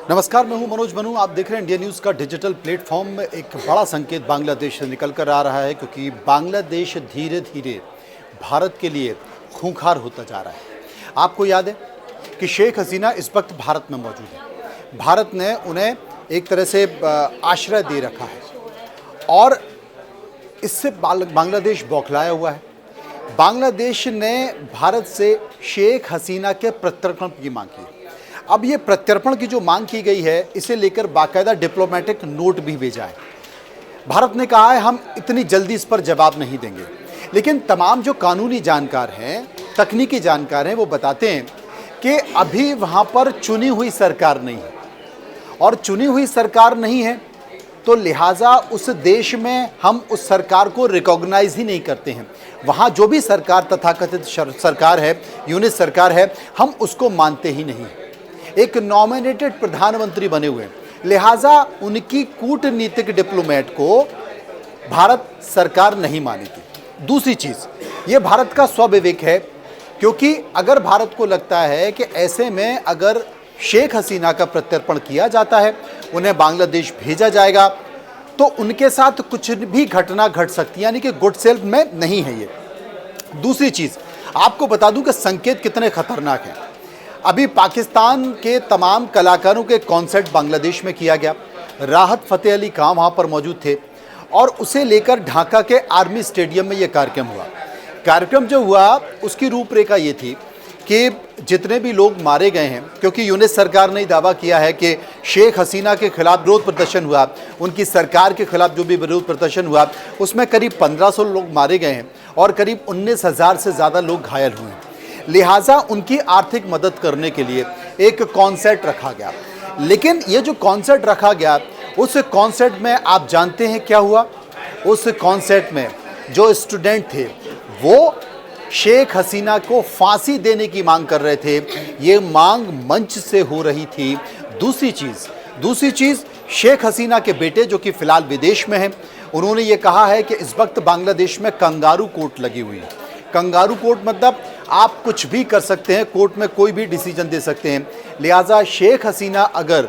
नमस्कार, मैं हूं मनोज बनू। आप देख रहे हैं इंडिया न्यूज़ का डिजिटल प्लेटफॉर्म में। एक बड़ा संकेत बांग्लादेश से निकल कर आ रहा है, क्योंकि बांग्लादेश धीरे धीरे भारत के लिए खूंखार होता जा रहा है। आपको याद है कि शेख हसीना इस वक्त भारत में मौजूद है। भारत ने उन्हें एक तरह से आश्रय दे रखा है और इससे बांग्लादेश बौखलाया हुआ है। बांग्लादेश ने भारत से शेख हसीना के प्रत्यर्पण की मांग की। अब ये प्रत्यर्पण की जो मांग की गई है, इसे लेकर बाकायदा डिप्लोमेटिक नोट भी भेजा है। भारत ने कहा है हम इतनी जल्दी इस पर जवाब नहीं देंगे, लेकिन तमाम जो कानूनी जानकार हैं, तकनीकी जानकार हैं, वो बताते हैं कि अभी वहाँ पर चुनी हुई सरकार नहीं है, और चुनी हुई सरकार नहीं है तो लिहाजा उस देश में हम उस सरकार को रिकॉग्नाइज ही नहीं करते हैं। वहाँ जो भी सरकार, तथाकथित सरकार है, यूनिट सरकार है, हम उसको मानते ही नहीं। एक नॉमिनेटेड प्रधानमंत्री बने हुए, लिहाजा उनकी कूटनीतिक डिप्लोमेट को भारत सरकार नहीं मानी थी। दूसरी चीज़, ये भारत का स्वविवेक है, क्योंकि अगर भारत को लगता है कि ऐसे में अगर शेख हसीना का प्रत्यर्पण किया जाता है, उन्हें बांग्लादेश भेजा जाएगा, तो उनके साथ कुछ भी घटना घट सकती है, यानी कि गुड सेल्फ में नहीं है ये। दूसरी चीज़, आपको बता दूं कि संकेत कितने खतरनाक हैं। अभी पाकिस्तान के तमाम कलाकारों के कॉन्सर्ट बांग्लादेश में किया गया। राहत फ़तेह अली खां वहाँ पर मौजूद थे और उसे लेकर ढाका के आर्मी स्टेडियम में ये कार्यक्रम हुआ। कार्यक्रम जो हुआ उसकी रूपरेखा ये थी कि जितने भी लोग मारे गए हैं, क्योंकि यूनिट सरकार ने दावा किया है कि शेख हसीना के खिलाफ विरोध प्रदर्शन हुआ, उनकी सरकार के खिलाफ जो भी विरोध प्रदर्शन हुआ उसमें करीब 1500 लोग मारे गए हैं और करीब 19,000 से ज़्यादा लोग घायल हुए हैं। लिहाजा उनकी आर्थिक मदद करने के लिए एक कॉन्सर्ट रखा गया। लेकिन ये जो कॉन्सर्ट रखा गया, उस कॉन्सर्ट में आप जानते हैं क्या हुआ? उस कॉन्सर्ट में जो स्टूडेंट थे वो शेख हसीना को फांसी देने की मांग कर रहे थे। ये मांग मंच से हो रही थी। दूसरी चीज़, शेख हसीना के बेटे जो कि फ़िलहाल विदेश में हैं, उन्होंने ये कहा है कि इस वक्त बांग्लादेश में कंगारू कोर्ट लगी हुई है। कंगारू कोर्ट मतलब आप कुछ भी कर सकते हैं, कोर्ट में कोई भी डिसीजन दे सकते हैं। लिहाजा शेख हसीना अगर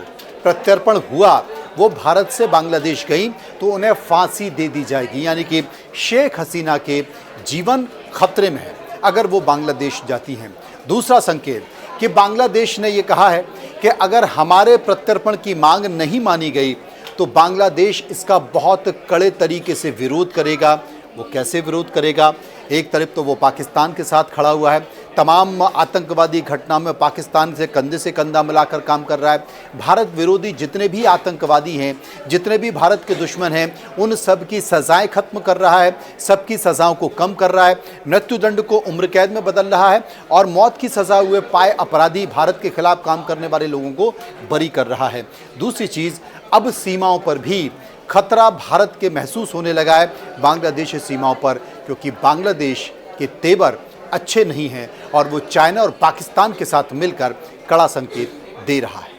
प्रत्यर्पण हुआ, वो भारत से बांग्लादेश गई, तो उन्हें फांसी दे दी जाएगी, यानी कि शेख हसीना के जीवन खतरे में है अगर वो बांग्लादेश जाती हैं। दूसरा संकेत कि बांग्लादेश ने ये कहा है कि अगर हमारे प्रत्यर्पण की मांग नहीं मानी गई तो बांग्लादेश इसका बहुत कड़े तरीके से विरोध करेगा। वो कैसे विरोध करेगा? एक तरफ तो वो पाकिस्तान के साथ खड़ा हुआ है, तमाम आतंकवादी घटना में पाकिस्तान से कंधा मिलाकर काम कर रहा है। भारत विरोधी जितने भी आतंकवादी हैं, जितने भी भारत के दुश्मन हैं, उन सब की सज़ाएँ ख़त्म कर रहा है, सबकी सज़ाओं को कम कर रहा है, मृत्युदंड को उम्र कैद में बदल रहा है और मौत की सज़ा हुए पाए अपराधी, भारत के खिलाफ काम करने वाले लोगों को बरी कर रहा है। दूसरी चीज़, अब सीमाओं पर भी खतरा भारत के महसूस होने लगा है, बांग्लादेश सीमाओं पर, क्योंकि बांग्लादेश के तेवर अच्छे नहीं हैं और वो चाइना और पाकिस्तान के साथ मिलकर कड़ा संकेत दे रहा है।